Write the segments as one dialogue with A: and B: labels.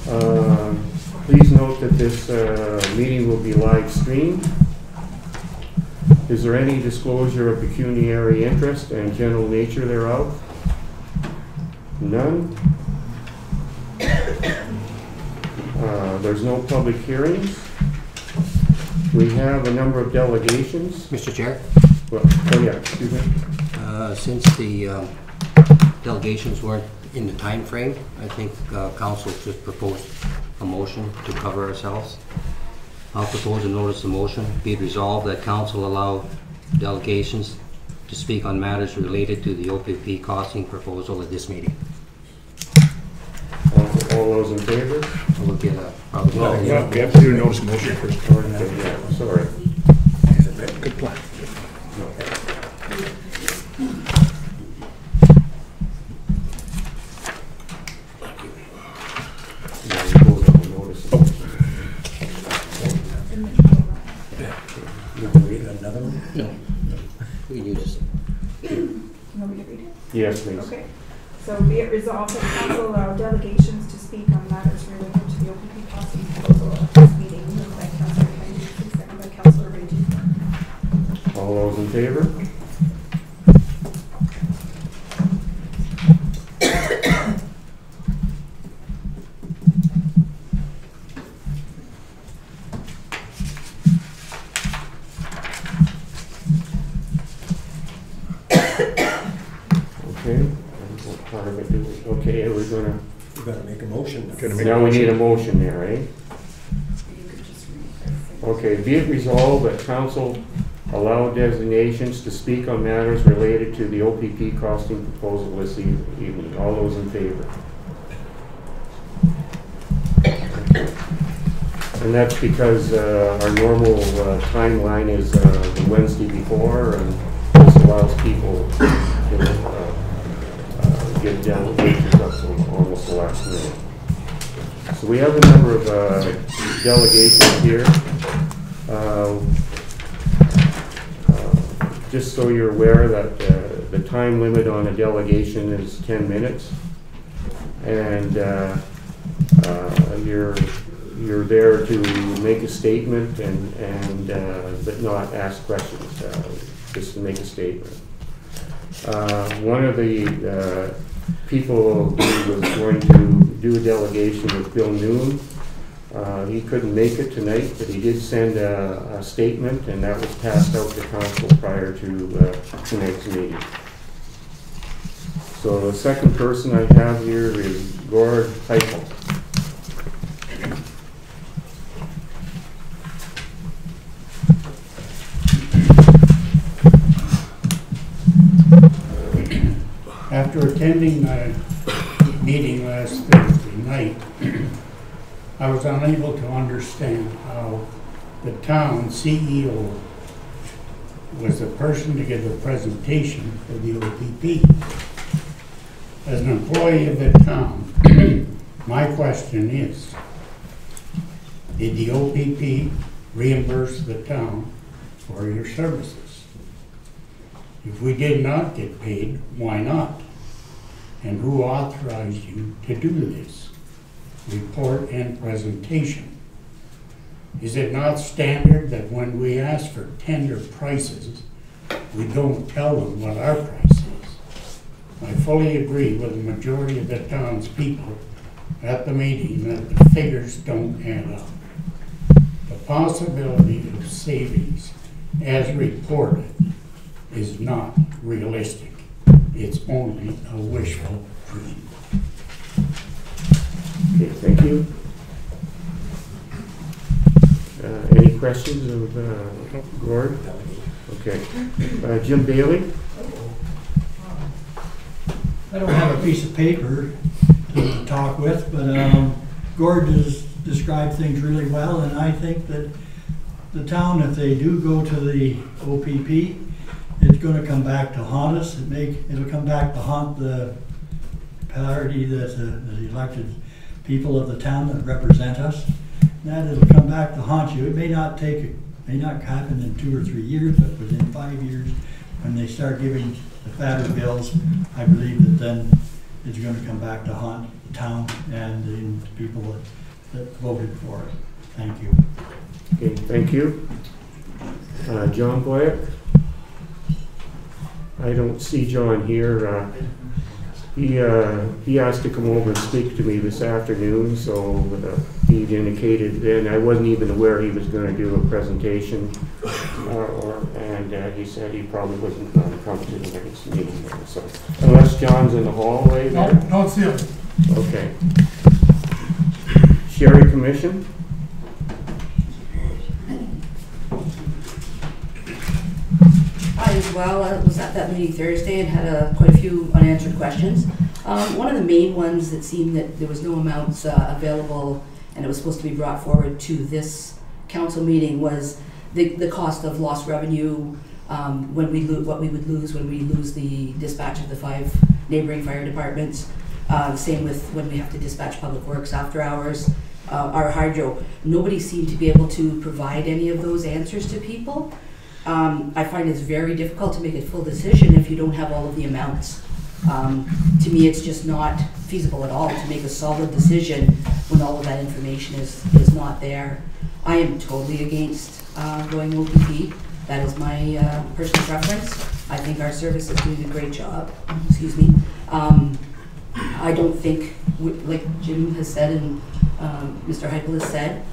A: Please note that this meeting will be live streamed. Is there any disclosure of pecuniary interest and general nature thereof? None. There's no public hearings. We have a number of delegations.
B: Mr. Chair?
A: Well, oh yeah, excuse me.
B: Since the delegations weren't in the time frame, I think council should propose a motion to cover ourselves. I'll propose a notice of motion. Be it resolved that council allow delegations to speak on matters related to the OPP costing proposal at this meeting.
A: All those in favor?
B: We'll get a probably.
C: No, we have to do a notice of motion first.
A: Yeah, sorry.
C: Good plan.
B: Another one? No. We can use this.
D: You want me to read it?
A: Yes, please.
D: Okay. So be it resolved that council allow delegations to speak on matters related to the OPP costing proposal at this meeting, moved by Councillor Kennedy, second by Councillor Raggi.
A: All those in favor? Okay. Part of it, okay, we're gonna.
E: We've got to make a motion.
A: Now we need a motion there, eh? Okay, be it resolved that council allow designations to speak on matters related to the OPP costing proposal this evening. All those in favor? And that's because our normal timeline is the Wednesday before, and this allows people to get delegations up to almost the last minute. So we have a number of delegations here. Just so you're aware that the time limit on a delegation is 10 minutes. And you're there to make a statement and but not ask questions, just to make a statement. One of the people who was going to do a delegation was Bill Noon. He couldn't make it tonight, but he did send a statement, and that was passed out to council prior to tonight's meeting. So the second person I have here is Gord Heifel.
F: After attending my meeting last Thursday night, I was unable to understand how the town CEO was the person to give the presentation for the OPP. As an employee of the town, my question is, did the OPP reimburse the town for your services? If we did not get paid, why not? And who authorized you to do this? Report and presentation. Is it not standard that when we ask for tender prices, we don't tell them what our price is? I fully agree with the majority of the townspeople at the meeting that the figures don't add up. The possibility of savings as reported is not realistic. It's only a wishful dream.
A: Okay, thank you. Any questions of Gord? Okay. Jim Bailey?
G: I don't have a piece of paper to talk with, but Gord has described things really well, and I think that the town, if they do go to the OPP, it's going to come back to haunt us. It'll come back to haunt the party that the elected people of the town that represent us. That it'll come back to haunt you. It may not happen in 2 or 3 years, but within 5 years, when they start giving the fatter bills, I believe that then it's going to come back to haunt the town and the people that voted for it. Thank you.
A: Okay, thank you. John Black? I don't see John here. He asked to come over and speak to me this afternoon, so he'd indicated then, I wasn't even aware he was going to do a presentation, and he said he probably wasn't going to come to the next meeting. So unless John's in the hallway there?
E: No, don't see him.
A: Okay. Sherry Commission?
H: I as well, I was at that meeting Thursday and had quite a few unanswered questions. One of the main ones that seemed that there was no amounts available and it was supposed to be brought forward to this council meeting was the cost of lost revenue when we what we would lose when we lose the dispatch of the 5 neighboring fire departments. Same with when we have to dispatch public works after hours. Our hydro, nobody seemed to be able to provide any of those answers to people. I find it's very difficult to make a full decision if you don't have all of the amounts. To me, it's just not feasible at all to make a solid decision when all of that information is not there. I am totally against going OPP. That is my personal preference. I think our service is doing a great job. Excuse me. I don't think, like Jim has said and Mr. Heupel has said,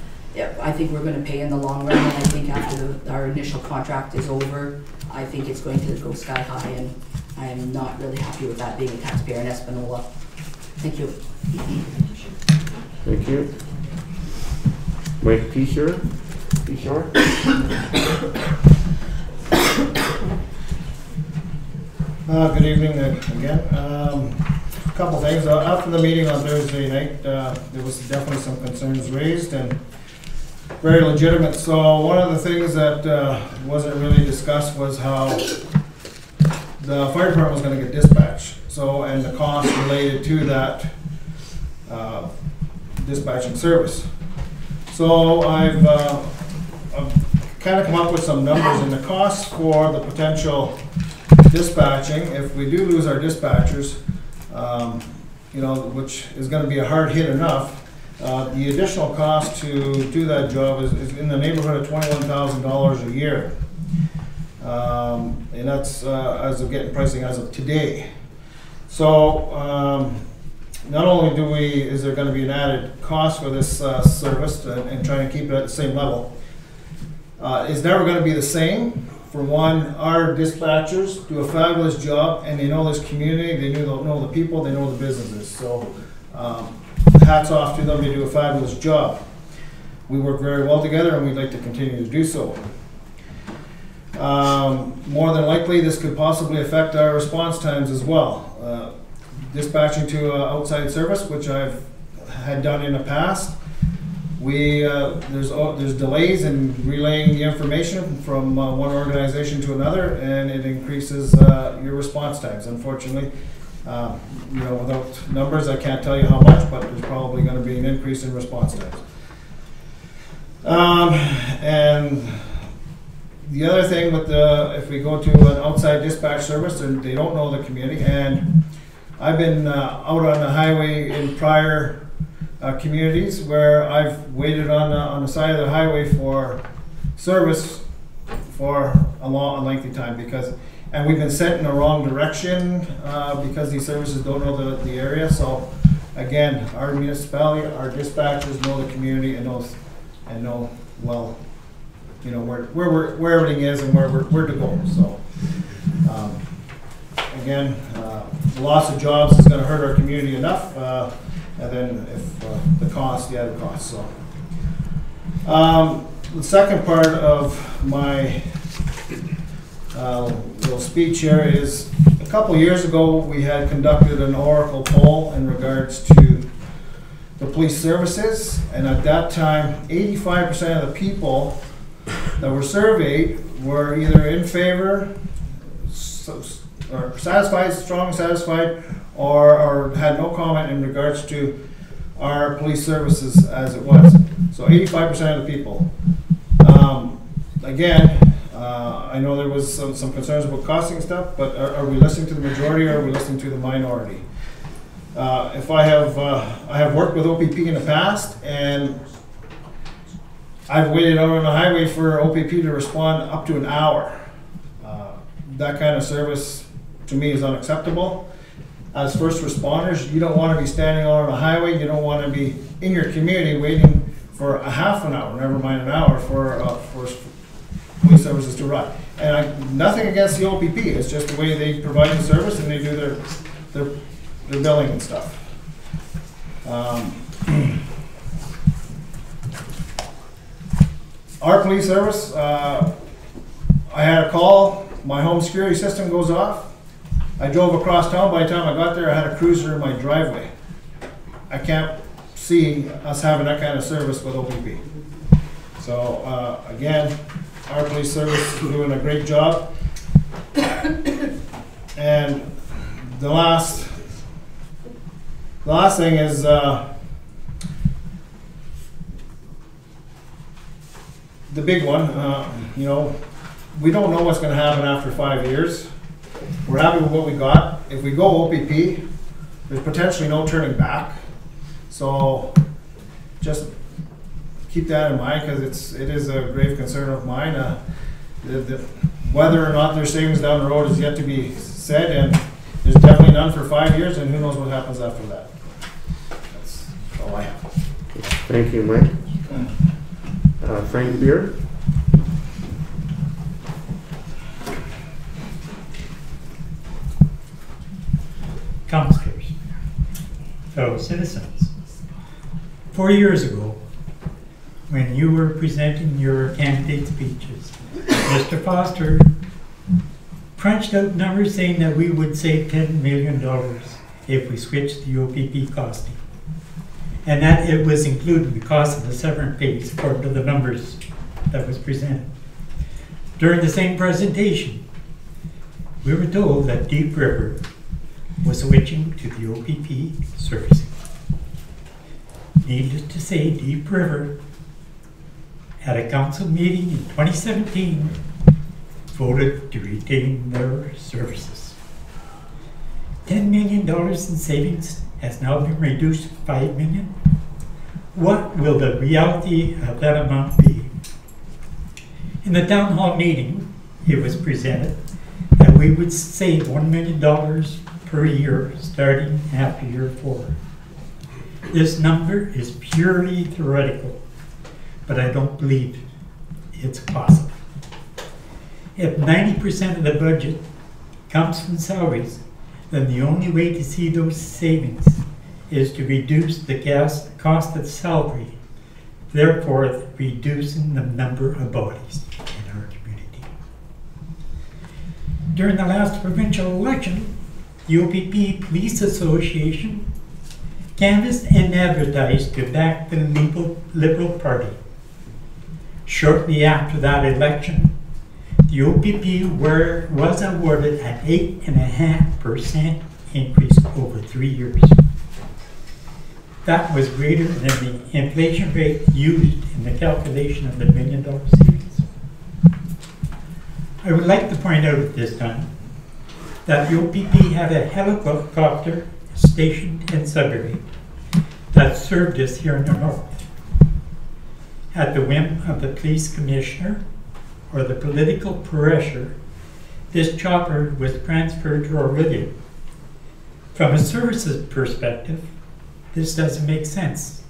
H: I think we're going to pay in the long run, and I think after our initial contract is over, I think it's going to go sky high, and I am not really happy with that being a taxpayer in Espanola. Thank you.
A: Thank you. Mike Pishore?
I: Good evening again. A couple things. After the meeting on Thursday night, there was definitely some concerns raised and very legitimate. So one of the things that wasn't really discussed was how the fire department was going to get dispatched. So, and the cost related to that dispatching service. So I've kind of come up with some numbers, and the cost for the potential dispatching, if we do lose our dispatchers, you know, which is going to be a hard hit enough, the additional cost to do that job is in the neighborhood of $21,000 a year. And that's as of getting pricing as of today. So not only is there going to be an added cost for this service and trying to keep it at the same level, it's never going to be the same. For one, our dispatchers do a fabulous job, and they know this community, they know the people, they know the businesses. So hats off to them, they do a fabulous job. We work very well together, and we'd like to continue to do so. More than likely, this could possibly affect our response times as well. Dispatching to outside service, which I've had done in the past, there's delays in relaying the information from one organization to another, and it increases your response times. Unfortunately, you know, without numbers, I can't tell you how much, but there's probably going to be an increase in response times. And the other thing with if we go to an outside dispatch service, and they don't know the community, and I've been out on the highway in prior communities where I've waited on the side of the highway for service for a lengthy time and we've been sent in the wrong direction because these services don't know the area. So again, our municipality, our dispatchers know the community and know well, you know, where everything is and where to go. So again, the loss of jobs is going to hurt our community enough, and then if the added cost. So the second part of my little speech here is, a couple years ago we had conducted an Oracle poll in regards to the police services, and at that time 85% of the people that were surveyed were either in favor, or satisfied, strongly satisfied, or had no comment in regards to our police services as it was. So 85% of the people. Again, I know there was some concerns about costing stuff, but are we listening to the majority or are we listening to the minority? If I have worked with OPP in the past, and I've waited out on the highway for OPP to respond up to an hour. That kind of service to me is unacceptable. As first responders, you don't want to be standing out on the highway. You don't want to be in your community waiting for a half an hour, never mind an hour, for police services to arrive. And nothing against the OPP. It's just the way they provide the service and they do their billing and stuff. Our police service, I had a call. My home security system goes off. I drove across town. By the time I got there, I had a cruiser in my driveway. I can't see us having that kind of service with OPP. So again, our police service is doing a great job. And the last thing is the big one. You know, we don't know what's going to happen after 5 years. We're happy with what we got. If we go OPP, there's potentially no turning back. So just keep that in mind, because it is a grave concern of mine. Whether or not there's savings down the road is yet to be said, and there's definitely none for 5 years, and who knows what happens after that. That's all I have.
A: Thank you, Mike. Frank Beard.
E: Councillors, fellow citizens, 4 years ago, when you were presenting your candidate speeches, Mr. Foster crunched out numbers saying that we would save $10 million if we switched the OPP costing, and that it was including the cost of the severance pays according to the numbers that was presented. During the same presentation, we were told that Deep River was switching to the OPP servicing. Needless to say, Deep River, at a council meeting in 2017, voted to retain their services. $10 million in savings has now been reduced to $5 million. What will the reality of that amount be? In the town hall meeting, it was presented that we would save $1 million per year starting after year 4. This number is purely theoretical, but I don't believe it's possible. If 90% of the budget comes from salaries, then the only way to see those savings is to reduce the cost of salary, therefore reducing the number of bodies in our community. During the last provincial election, the OPP Police Association canvassed and advertised to back the Liberal Party. Shortly after that election, the OPP was awarded an 8.5% increase over 3 years. That was greater than the inflation rate used in the calculation of the $1 million savings. I would like to point out at this time that the OPP had a helicopter stationed in Sudbury that served us here in the north. At the whim of the police commissioner or the political pressure, this chopper was transferred to Orillia. From a services perspective, this doesn't make sense,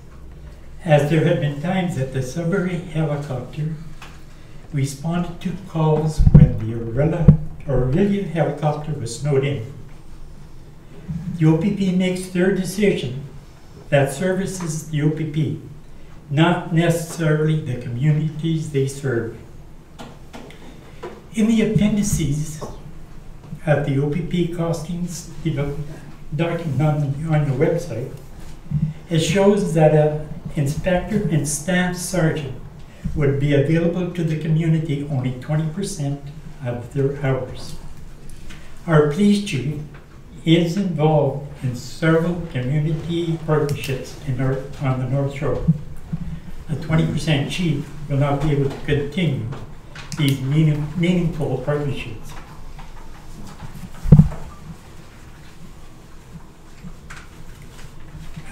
E: as there have been times that the Sudbury helicopter responded to calls when the Orillia helicopter was snowed in. The OPP makes their decision that services the OPP, not necessarily the communities they serve. In the appendices of the OPP costings document on your website, it shows that an inspector and staff sergeant would be available to the community only 20% of their hours. Our police chief is involved in several community partnerships on the North Shore. A 20% chief will not be able to continue these meaningful partnerships.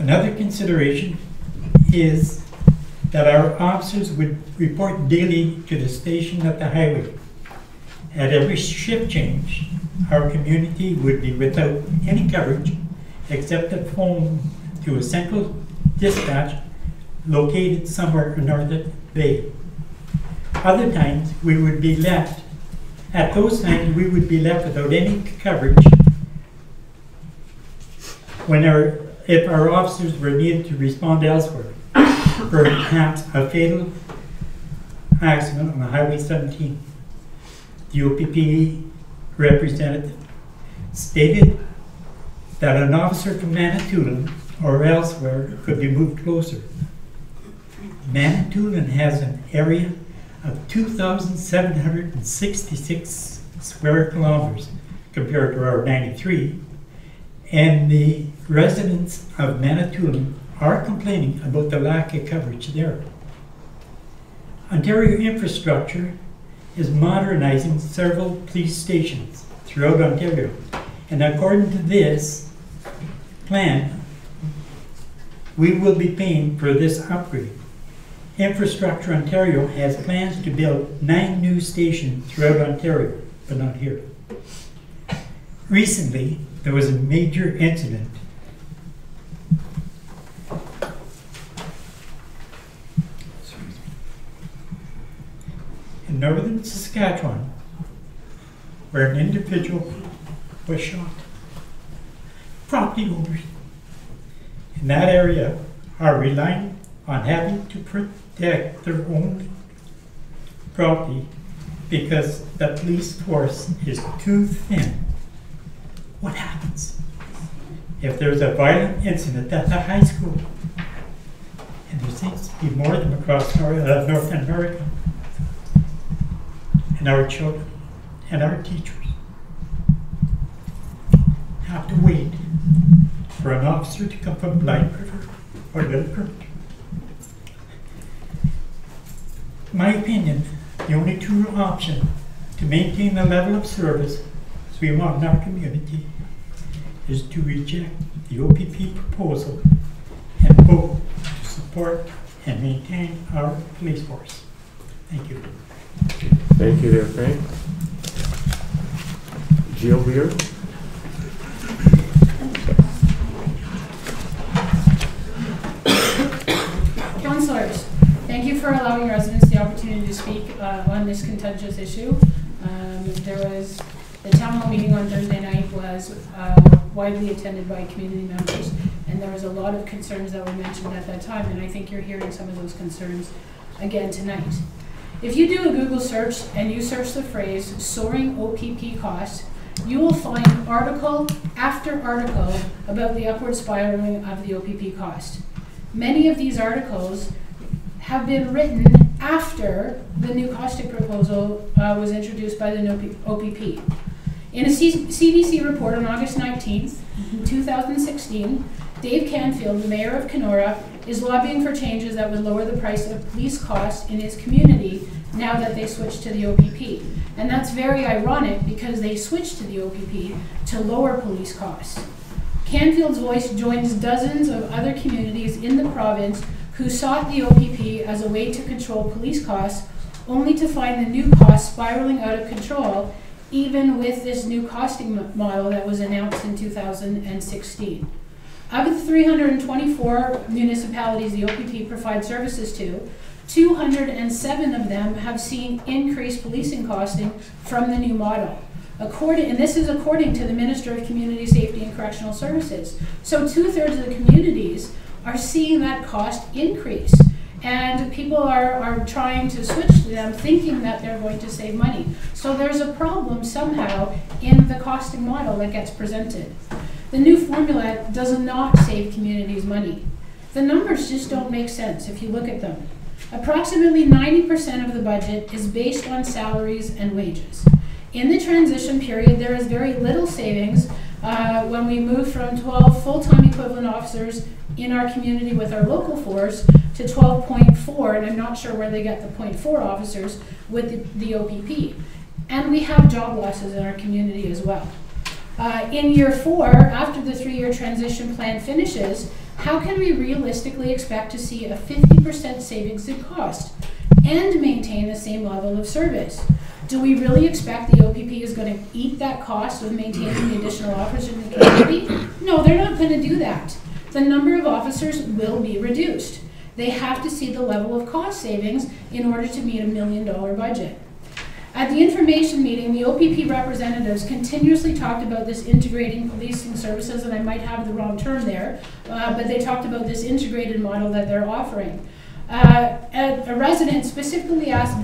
E: Another consideration is that our officers would report daily to the station at the highway. At every shift change, our community would be without any coverage except a phone to a central dispatch located somewhere in Northern Bay. Other times, we would be left, at those times, we would be left without any coverage if our officers were needed to respond elsewhere. Perhaps a fatal accident on Highway 17. The OPP representative stated that an officer from Manitoulin or elsewhere could be moved closer. Manitoulin has an area of 2,766 square kilometers compared to our 93, and the residents of Manitoulin are complaining about the lack of coverage there. Ontario Infrastructure is modernizing several police stations throughout Ontario, and according to this plan, we will be paying for this upgrade. Infrastructure Ontario has plans to build 9 new stations throughout Ontario, but not here. Recently, there was a major incident in northern Saskatchewan where an individual was shot. Property owners in that area are relying on having to protect their own property because the police force is too thin. What happens if there's a violent incident at the high school? And there seems to be more of them across North America. And our children and our teachers have to wait for an officer to come from Blind River or Little Creek. In my opinion, the only true option to maintain the level of service we want in our community is to reject the OPP proposal and vote to support and maintain our police force. Thank you.
A: Thank you there, Frank. Jill Beer.
J: Councillors, thank you for allowing residents the opportunity to speak on this contentious issue. The town hall meeting on Thursday night was widely attended by community members, and there was a lot of concerns that were mentioned at that time, and I think you're hearing some of those concerns again tonight. If you do a Google search and you search the phrase soaring OPP costs, you will find article after article about the upward spiraling of the OPP cost. Many of these articles have been written after the new caustic proposal was introduced by the OPP. In a CDC report on August 19th, 2016, Dave Canfield, the mayor of Kenora, is lobbying for changes that would lower the price of police costs in his community now that they switched to the OPP. And that's very ironic because they switched to the OPP to lower police costs. Canfield's voice joins dozens of other communities in the province who sought the OPP as a way to control police costs, only to find the new costs spiraling out of control, even with this new costing model that was announced in 2016. Of the 324 municipalities the OPP provides services to, 207 of them have seen increased policing costing from the new model. And this is according to the Minister of Community Safety and Correctional Services. So 2/3 of the communities are seeing that cost increase. And people are trying to switch to them thinking that they're going to save money. So there's a problem somehow in the costing model that gets presented. The new formula does not save communities money. The numbers just don't make sense if you look at them. Approximately 90% of the budget is based on salaries and wages. In the transition period, there is very little savings when we move from 12 full-time equivalent officers in our community with our local force to 12.4, and I'm not sure where they get the 0.4 officers with the OPP. And we have job losses in our community as well. In year 4, after the 3-year transition plan finishes, How can we realistically expect to see a 50% savings in cost and maintain the same level of service? Do we really expect the OPP is going to eat that cost of maintaining the additional officers in the community? No, they're not going to do that. The number of officers will be reduced. They have to see the level of cost savings in order to meet a $1 million budget. At the information meeting, the OPP representatives continuously talked about this integrating policing services, and I might have the wrong term there, but they talked about this integrated model that they're offering. A resident specifically asked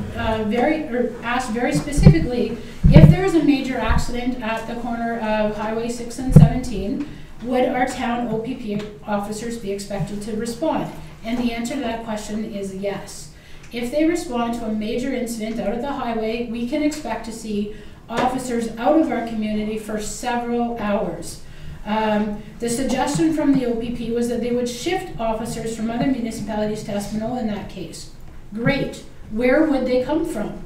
J: very specifically if there is a major accident at the corner of Highway 6 and 17, would our town OPP officers be expected to respond? And the answer to that question is yes. If they respond to a major incident out at the highway, we can expect to see officers out of our community for several hours. The suggestion from the OPP was that they would shift officers from other municipalities to Espanola in that case. Great. Where would they come from?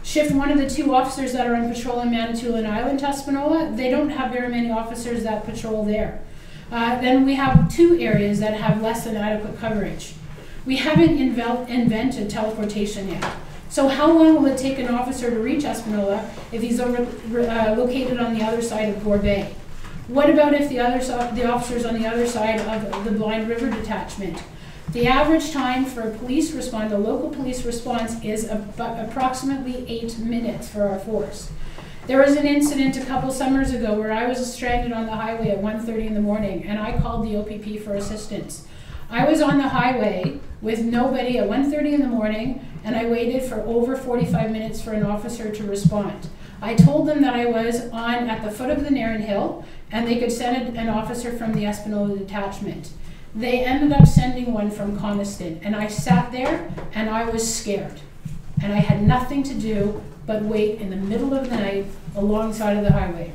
J: Shift one of the 2 officers that are on patrol in Manitoulin Island to Espanola? They don't have very many officers that patrol there. Then we have 2 areas that have less than adequate coverage. We haven't invented teleportation yet. So how long will it take an officer to reach Espanola if he's located on the other side of Gore Bay? What about if the officer's on the other side of the Blind River detachment? The average time for a local police response is approximately 8 minutes for our force. There was an incident a couple summers ago where I was stranded on the highway at 1:30 in the morning, and I called the OPP for assistance. I was on the highway with nobody at 1:30 in the morning, and I waited for over 45 minutes for an officer to respond. I told them that I was at the foot of the Nairn Hill, and they could send an officer from the Espanola detachment. They ended up sending one from Coniston, and I sat there and I was scared. And I had nothing to do but wait in the middle of the night alongside of the highway.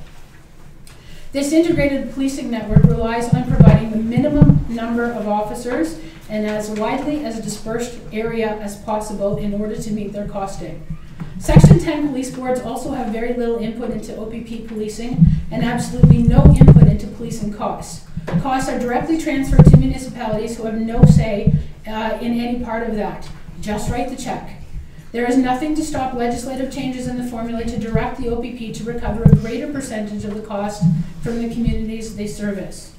J: This integrated policing network relies on providing the minimum number of officers and as widely as dispersed area as possible in order to meet their costing. Section 10 police boards also have very little input into OPP policing and absolutely no input into policing costs. Costs are directly transferred to municipalities who have no say in any part of that. Just write the check. There is nothing to stop legislative changes in the formula to direct the OPP to recover a greater percentage of the cost from the communities they service.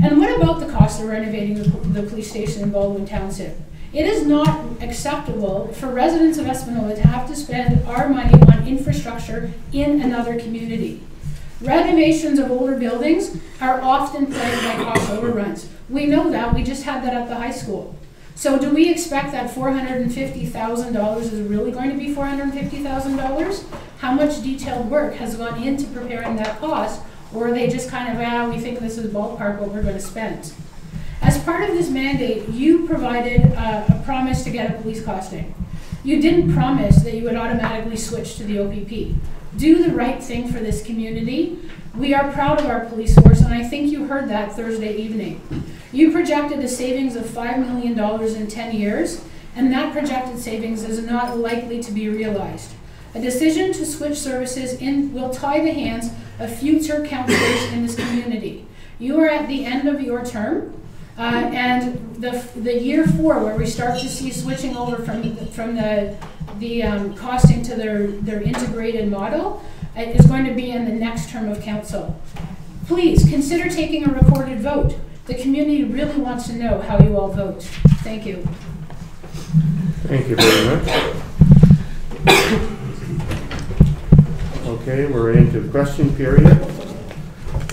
J: And what about the cost of renovating the police station in Baldwin Township? It is not acceptable for residents of Espanola to have to spend our money on infrastructure in another community. Renovations of older buildings are often plagued by cost overruns. We know that, we just had that at the high school. So do we expect that $450,000 is really going to be $450,000? How much detailed work has gone into preparing that cost? Or are they just kind of, we think this is ballpark what we're going to spend? As part of this mandate, you provided a promise to get a police costing. You didn't promise that you would automatically switch to the OPP. Do the right thing for this community. We are proud of our police force, and I think you heard that Thursday evening. You projected a savings of $5 million in 10 years, and that projected savings is not likely to be realized. A decision to switch services will tie the hands of future councillors in this community. You are at the end of your term, and the year 4, where we start to see switching over from the costing to their integrated model, is going to be in the next term of council. Please consider taking a recorded vote. The community really wants to know how you all vote. Thank you.
A: Thank you very much. Okay, we're into the question period,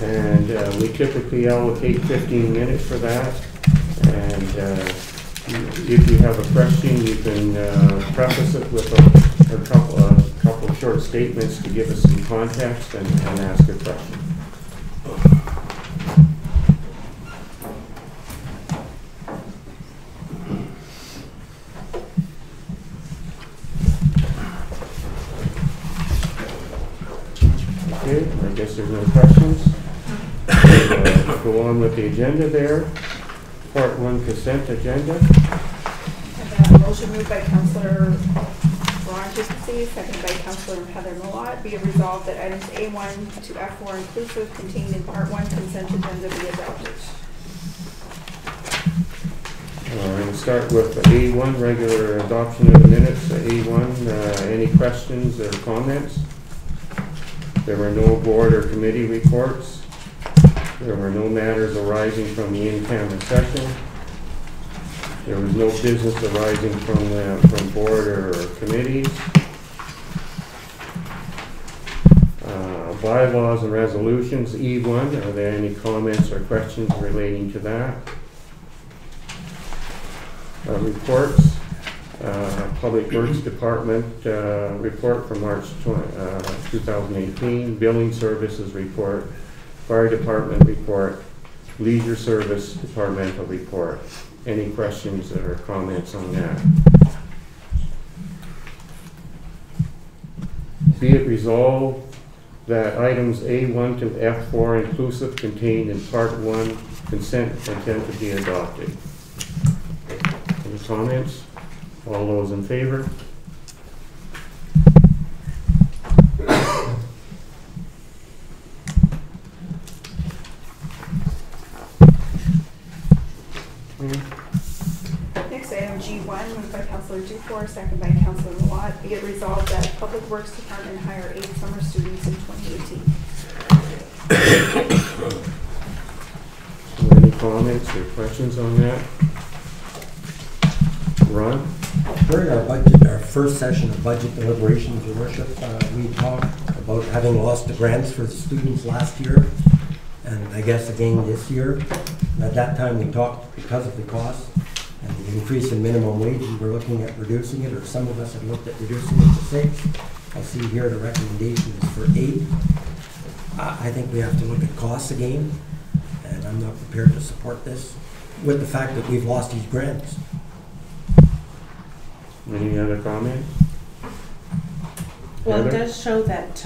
A: and we typically allocate 15 minutes for that. And if you have a question, you can preface it with a couple of short statements to give us some context and ask a question. Okay, I guess there's no questions. We'll go on with the agenda there. Part 1 consent agenda.
D: Motion moved by Councillor Ron Christensen, seconded by Councillor Heather Millot. Be it resolved that items A1 to F4 inclusive contained in Part 1 consent agenda be adopted.
A: We're going to start with A1, regular adoption of the minutes. A1, any questions or comments? There were no board or committee reports. There were no matters arising from the in-camera session. There was no business arising from board or committees. Bylaws and resolutions, E1, are there any comments or questions relating to that? Reports, Public Works Department report for March 2018, Billing Services report, Fire Department report, Leisure Service Departmental report. Any questions or comments on that? Be it resolved that items A1 to F4 inclusive contained in Part 1 consent agenda to be adopted. Any comments? All those in favor?
D: Next item G1, moved by Councillor Dufour, second by Councillor Mawad. Be it resolved that Public Works Department hire 8 summer students in 2018.
A: Any comments or questions on that? Ron?
B: During our first session of budget deliberations, Your Worship, we talked about having lost the grants for the students last year, and I guess again this year. At that time, we talked because of the cost and the increase in minimum wage, we were looking at reducing it, or some of us had looked at reducing it to 6. I see here the recommendation is for 8. I think we have to look at costs again, and I'm not prepared to support this with the fact that we've lost these grants.
A: Any other comments?
K: Well, it
A: Heather?
K: does show that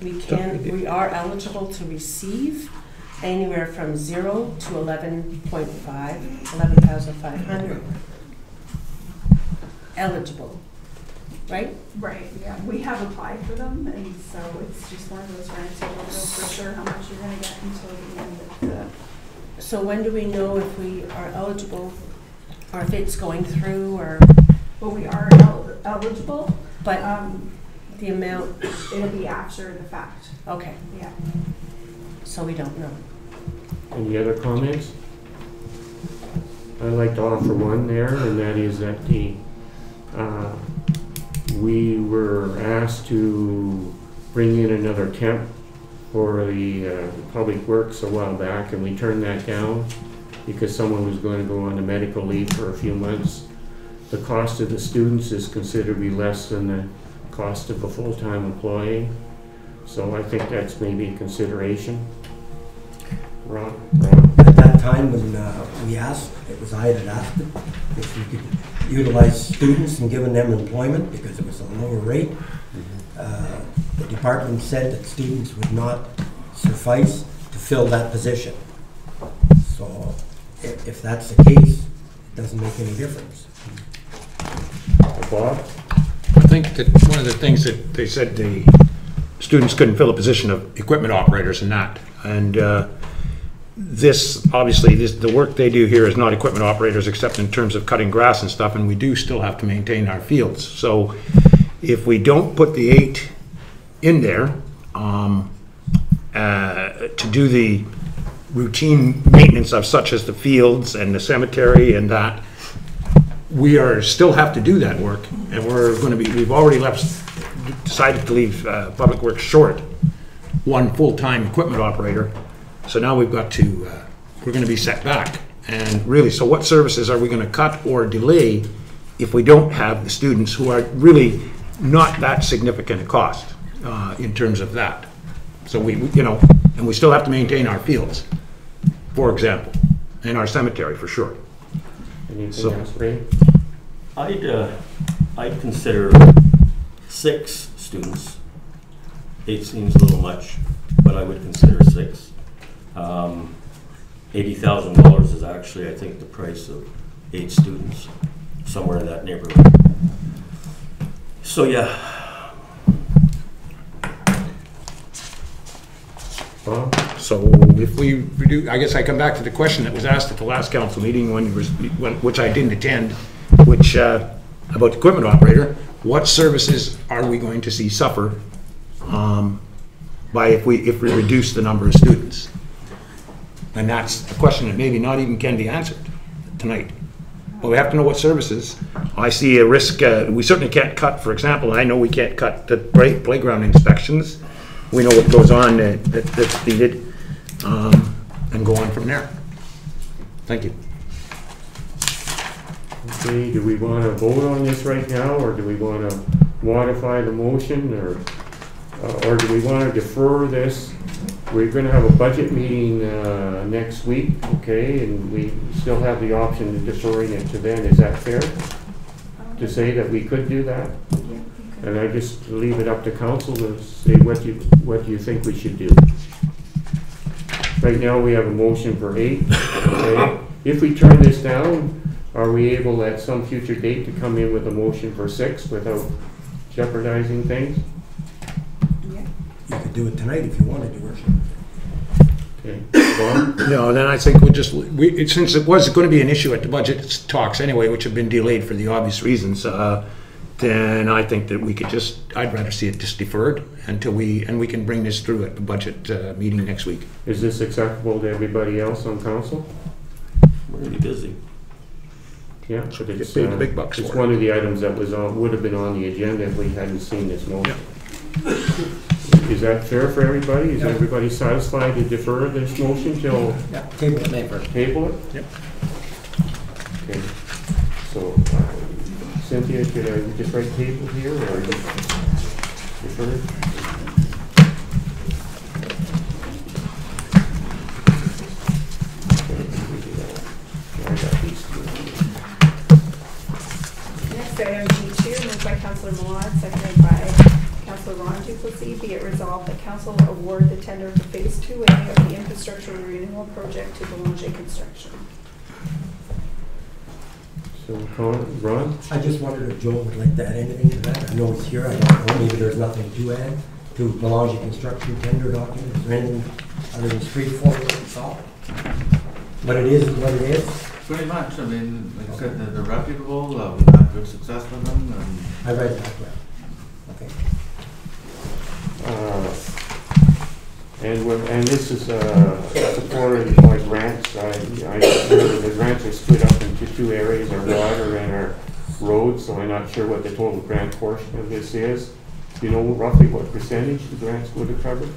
K: we are eligible to receive anywhere from 0 to 11,500. Eligible, right?
D: Right, yeah. We have applied for them, and so it's just one of those grants. You don't know for sure how much you're going to get until the end of the...
K: So when do we know if we are eligible, or if it's going through, or...
D: Well, we are eligible,
K: but the amount...
D: It'll be after the fact.
K: Okay.
D: Yeah.
K: So we don't know.
A: Any other comments? I'd like to offer one there, and that is that we were asked to bring in another temp for the Public Works a while back, and we turned that down because someone was going to go on a medical leave for a few months. The cost of the students is considerably less than the cost of a full-time employee, so I think that's maybe a consideration. Rob?
B: At that time when we asked, it was I that asked it, if we could utilize students and giving them employment because it was a lower rate. The department said that students would not suffice to fill that position. So if that's the case, it doesn't make any difference.
A: Bob?
C: I think that one of the things that they said the students couldn't fill a position of equipment operators and that. And this, obviously, the work they do here is not equipment operators except in terms of cutting grass and stuff, and we do still have to maintain our fields. So if we don't put the 8 in there to do the routine maintenance of such as the fields and the cemetery and that, we still have to do that work, and we've already decided to leave Public Works short one full-time equipment operator. So now we've got to, we're going to be set back. And really, so what services are we going to cut or delay if we don't have the students who are really not that significant a cost in terms of that? So and we still have to maintain our fields, for example, and our cemetery for sure.
A: Anything else, Ray?
L: I'd consider 6 students. 8 seems a little much, but I would consider 6. $80,000 is actually, I think, the price of 8 students, somewhere in that neighborhood. So yeah.
A: Bob?
C: So if we reduce, I guess I come back to the question that was asked at the last council meeting which I didn't attend, which, about the equipment operator, what services are we going to see suffer by if we reduce the number of students? And that's a question that maybe not even can be answered tonight. But we have to know what services. I see a risk, we certainly can't cut, for example, I know we can't cut the playground inspections. We know what goes on that's needed, and go on from there. Thank you.
A: Okay, do we want to vote on this right now, or do we want to modify the motion, or do we want to defer this? We're going to have a budget meeting next week, okay, and we still have the option of deferring it to then. Is that fair to say that we could do that? And I just leave it up to council to say what you think we should do. Right now we have a motion for 8. Okay. If we turn this down, are we able at some future date to come in with a motion for 6 without jeopardizing things?
B: You could do it tonight if you wanted to, Worship.
A: Okay. Bob?
C: No, then I think we'll just, since it was going to be an issue at the budget talks anyway, which have been delayed for the obvious reasons, then I think that we could just, I'd rather see it just deferred until we can bring this through at the budget meeting next week.
A: Is this acceptable to everybody else on council?
L: We're really busy.
A: Yeah, but
C: Get paid the big bucks
A: it's
C: for
A: one
C: it.
A: of the items that would have been on the agenda if we hadn't seen this motion. Is that fair for everybody? Is everybody satisfied to defer this motion till
B: Table it.
A: table it?
C: Yep.
A: Okay. So, Cynthia, should I just write table here, or defer it?
D: Next item G2, moved by Councillor Millat, seconded by Councillor Ron Duplessis. Be it resolved that council award the tender for phase 2A of the infrastructure renewal project to Boulanger Construction.
A: So, Ron?
B: I just wondered if Joel would like to add anything to that. I know he's here, I don't know, maybe there's nothing to add to Boulanger Construction tender document. Is there anything other than straightforward and solid? What it is what it is?
M: Pretty much. I mean, like I said, they're reputable. We've had good success with them. And
B: I read that well. Okay.
A: And this is supported by grants. I remember the grants are split up into 2 areas, our water and our roads, so I'm not sure what the total grant portion of this is. Do you know roughly what percentage the grants would have covered?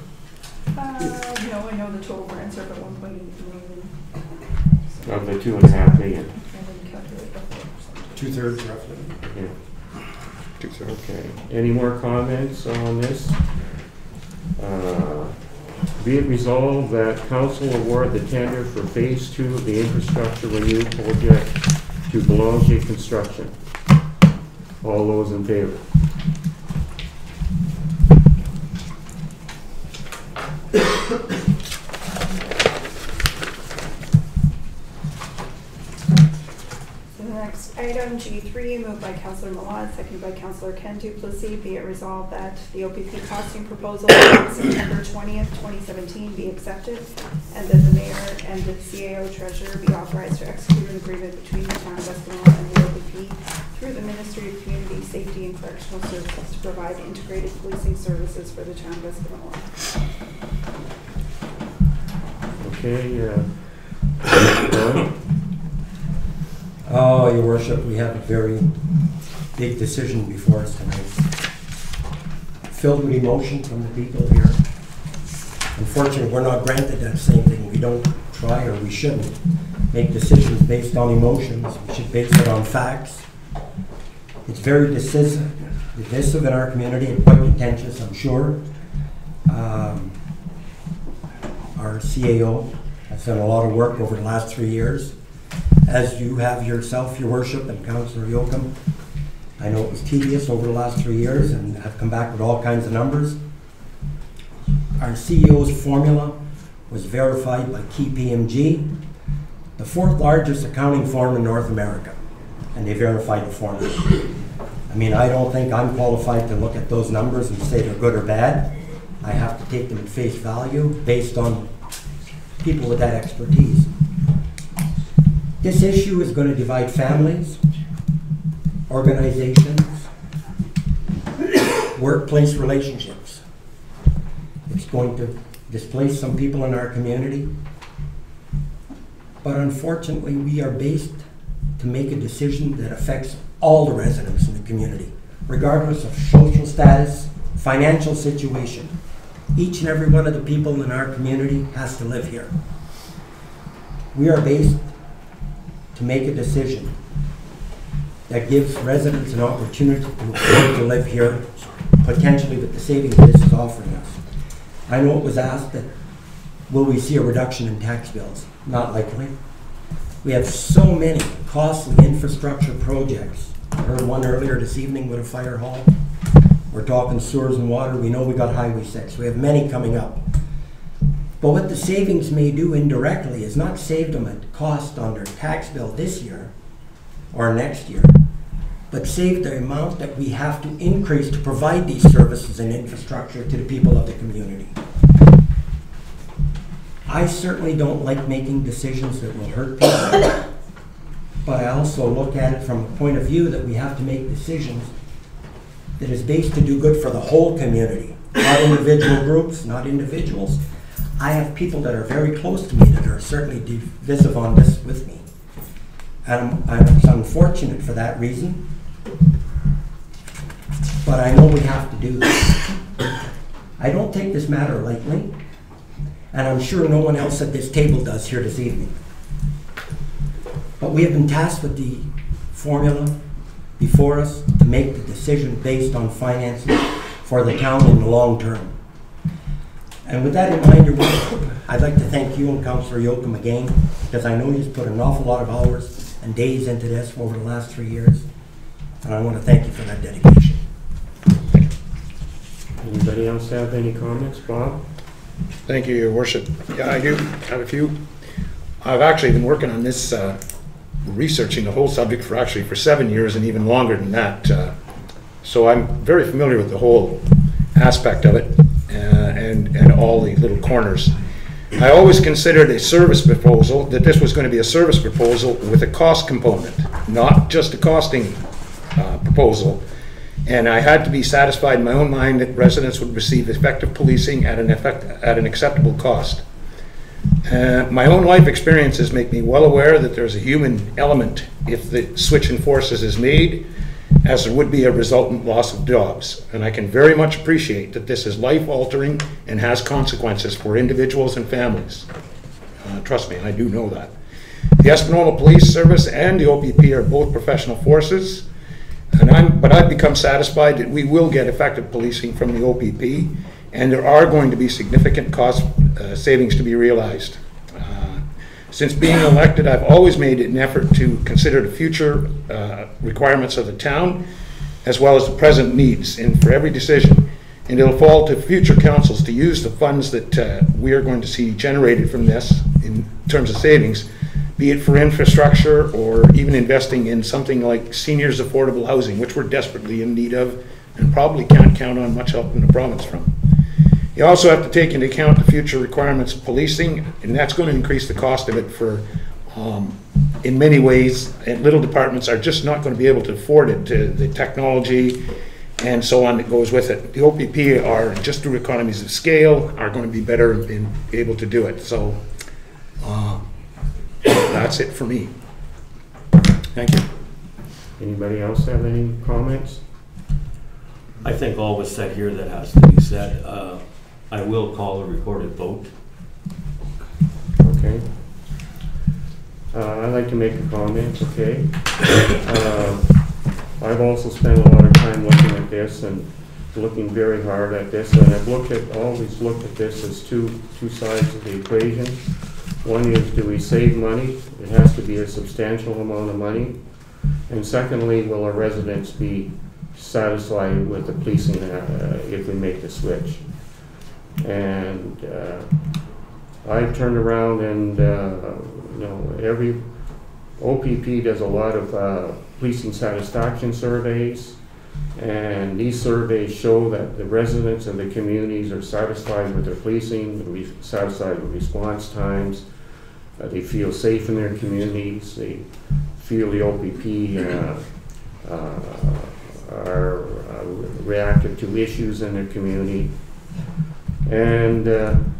D: No, I know the total grants are about 1.8 million.
A: Of the 2.5 million.
D: I didn't calculate before.
B: 2/3 roughly.
A: Yeah. 2/3. Okay. Any more comments on this? Be it resolved that council award the tender for phase 2 of the infrastructure renewal project to Boulanger Construction. All those in favor?
D: Next item G3, moved by Councillor Millat, seconded by Councillor Ken Duplessis. Be it resolved that the OPP costing proposal on September 20th, 2017 be accepted, and that the mayor and the CAO treasurer be authorized to execute an agreement between the town of Espanol and the OPP through the Ministry of Community Safety and Correctional Services to provide integrated policing services for the town of Espanol.
A: Okay.
B: Oh, Your Worship, we have a very big decision before us tonight. Filled with emotion from the people here. Unfortunately, we're not granted that same thing. We don't try, or we shouldn't, make decisions based on emotions. We should base it on facts. It's very divisive in our community and quite contentious, I'm sure. Our CAO has done a lot of work over the last 3 years. As you have yourself, Your Worship, and Councillor Yoakum. I know it was tedious over the last 3 years and have come back with all kinds of numbers. Our CEO's formula was verified by KPMG, the 4th largest accounting firm in North America, and they verified the formula. I mean, I don't think I'm qualified to look at those numbers and say they're good or bad. I have to take them at face value based on people with that expertise. This issue is going to divide families, organizations, workplace relationships. It's going to displace some people in our community. But unfortunately, we are based to make a decision that affects all the residents in the community, regardless of social status, financial situation. Each and every one of the people in our community has to live here. We are based to make a decision that gives residents an opportunity to live here, potentially with the savings this is offering us. I know it was asked that, will we see a reduction in tax bills? Not likely. We have so many costly infrastructure projects. I heard one earlier this evening with a fire hall. We're talking sewers and water. We know we got Highway 6. We have many coming up. But what the savings may do indirectly is not save them a cost on their tax bill this year or next year, but save the amount that we have to increase to provide these services and infrastructure to the people of the community. I certainly don't like making decisions that will hurt people, but I also look at it from a point of view that we have to make decisions that is based to do good for the whole community, not individual groups, not individuals. I have people that are very close to me that are certainly divisive on this with me. And I'm unfortunate for that reason, but I know we have to do this. I don't take this matter lightly, and I'm sure no one else at this table does here this evening. But we have been tasked with the formula before us to make the decision based on finances for the town in the long term. And with that in mind, Your Worship, I'd like to thank you and Councillor Yocum again, because I know you've put an awful lot of hours and days into this over the last 3 years, and I want to thank you for that dedication.
A: Anybody else have any comments? Bob?
C: Thank you, Your Worship. Yeah, I do have a few. I've actually been working on this, researching the whole subject for 7 years and even longer than that. So I'm very familiar with the whole aspect of it and all the little corners. I always considered a service proposal, that this was going to be a service proposal with a cost component, not just a costing proposal. And I had to be satisfied in my own mind that residents would receive effective policing at an acceptable cost. My own life experiences make me well aware that there's a human element if the switch in forces is made, as there would be a resultant loss of jobs. And I can very much appreciate that this is life-altering and has consequences for individuals and families. Trust me, I do know that. The Espanola Police Service and the OPP are both professional forces, but I've become satisfied that we will get effective policing from the OPP, and there are going to be significant cost savings to be realized. Since being elected, I've always made an effort to consider the future requirements of the town, as well as the present needs, and for every decision. And it'll fall to future councils to use the funds that we are going to see generated from this in terms of savings, be it for infrastructure or even investing in something like seniors' affordable housing, which we're desperately in need of and probably can't count on much help in the province from. You also have to take into account the future requirements of policing, and that's going to increase the cost of it for, in many ways, and little departments are just not going to be able to afford it, to the technology and so on that goes with it. The OPP are, just through economies of scale, are going to be better and able to do it. So that's it for me. Thank you.
A: Anybody else have any comments?
L: I think all was said here that has to be said. I will call a recorded vote.
A: Okay. I'd like to make a comment, okay? I've also spent a lot of time looking at this and looking very hard at this, and I've always looked at this as two sides of the equation. One is, do we save money? It has to be a substantial amount of money. And secondly, will our residents be satisfied with the policing if we make the switch? And I've turned around and every OPP does a lot of policing satisfaction surveys. And these surveys show that the residents of the communities are satisfied with their policing, satisfied with response times. They feel safe in their communities. They feel the OPP are reactive to issues in their community. And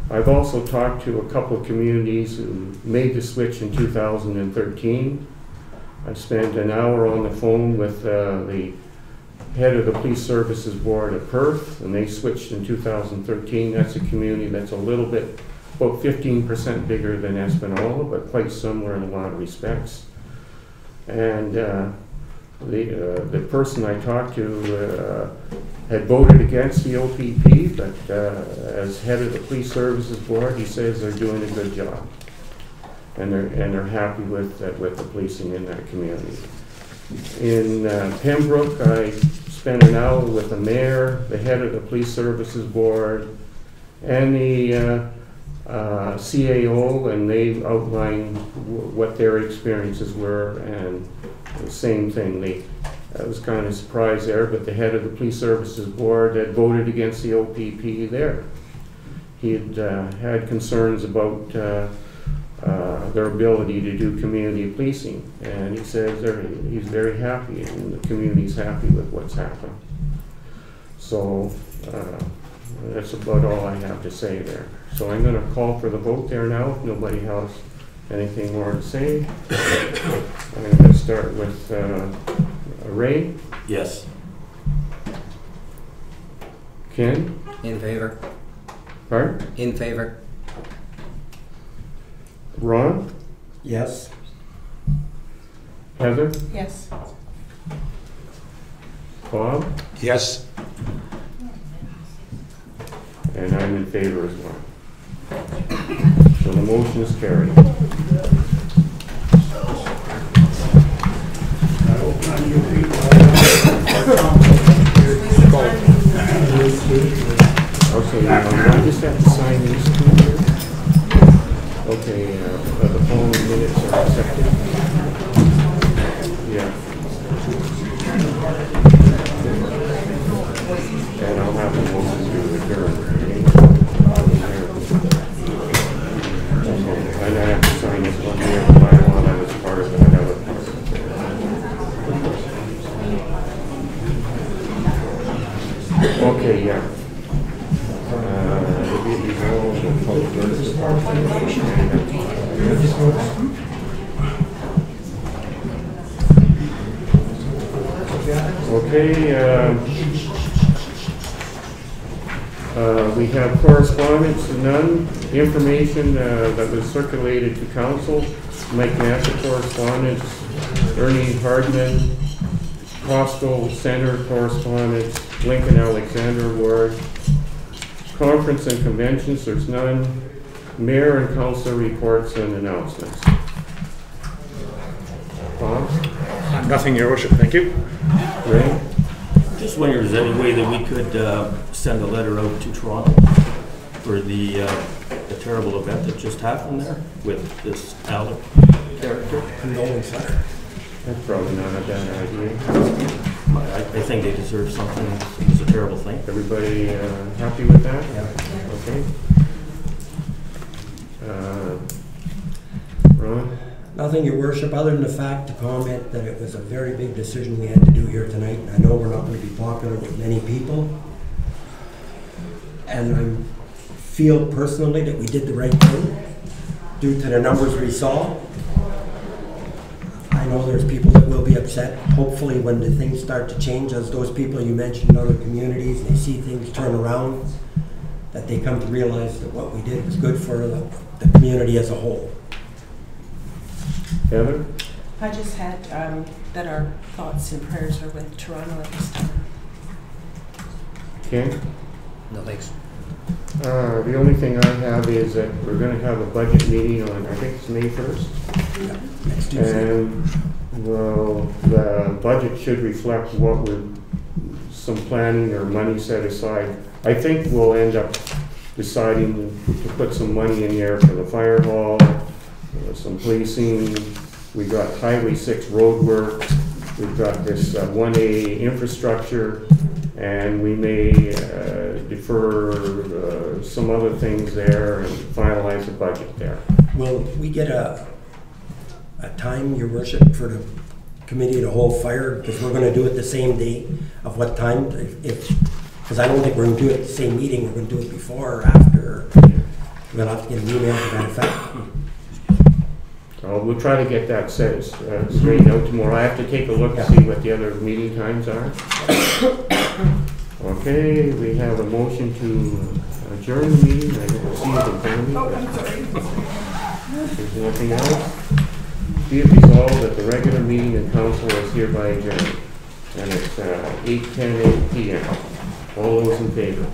A: I've also talked to a couple of communities who made the switch in 2013. I spent an hour on the phone with the head of the Police Services Board of Perth, and they switched in 2013. That's a community that's a little bit, about 15% bigger than Espanola, but quite similar in a lot of respects. And the person I talked to had voted against the OPP, but as head of the Police Services Board, he says they're doing a good job, and they're happy with the policing in that community. In Pembroke, I spent an hour with the mayor, the head of the Police Services Board, and the CAO, and they outlined what their experiences were, and the same thing. I was kind of surprised there, but the head of the Police Services Board had voted against the OPP there. He had concerns about their ability to do community policing, and he says he's very happy, and the community's happy with what's happened. So that's about all I have to say there. So I'm going to call for the vote there now, if nobody has anything more to say. I'm going to start with Ray.
L: Yes.
A: Ken?
B: In favor.
A: Pardon?
B: In favor.
A: Ron?
G: Yes.
A: Heather?
K: Yes.
A: Bob?
C: Yes.
A: And I'm in favor as well. So the motion is carried. Okay, I just have to sign these two here. Okay, the following minutes are accepted. Yeah. And I'll have a motion to adjourn. And I have to sign this one here, the bylaw that was part of it, I have it. Okay, yeah. Okay, we have correspondence, none. Information that was circulated to council. Mike Nassar correspondence, Ernie Hardman, Costco Center correspondence, Lincoln Alexander Ward. Conference and conventions, there's none. Mayor and council reports and announcements. Bob?
C: Nothing, Your Worship, thank you.
A: Ray?
L: Just wonder if there's any way that we could send a letter out to Toronto for the terrible event that just happened there with this Alec character.
C: Condolence letter.
A: That's probably not a bad idea.
L: I think they deserve something. It was a terrible thing.
A: Everybody happy with that?
L: Yeah.
A: Okay. Ron?
N: Nothing, Your Worship, other than the fact to comment that it was a very big decision we had to do here tonight. I know we're not going to be popular with many people, and I feel personally that we did the right thing due to the numbers we saw. I know there's people that will be upset. Hopefully when the things start to change, as those people you mentioned in other communities, they see things turn around, that they come to realize that what we did was good for the community as a whole.
A: Heather?
K: I just had that our thoughts and prayers are with Toronto at this time.
A: Ken?
B: No thanks.
A: The only thing I have is that we're going to have a budget meeting on, I think it's May 1st.
N: Yeah, next Tuesday.
A: And, well, the budget should reflect what some planning or money set aside. I think we'll end up deciding to put some money in there for the fire hall, some policing. We got Highway 6 road work. we've got this 1A infrastructure, and we may defer some other things there and finalize the budget there.
N: Will we get a time, your worship, for the committee to hold fire? Because we're gonna do it the same day. Of what time? Because I don't think we're gonna do it at the same meeting, we're gonna do it before or after. We're gonna have to get an email to that effect.
A: We'll try to get that set straightened out tomorrow. I have to take a look to see what the other meeting times are. Okay, we have a motion to adjourn the meeting. I don't see it in front of me.
D: Oh, I'm sorry.
A: If there's nothing else, be it resolved that the regular meeting of council is hereby adjourned. And it's 8:10 p.m. All those in favor?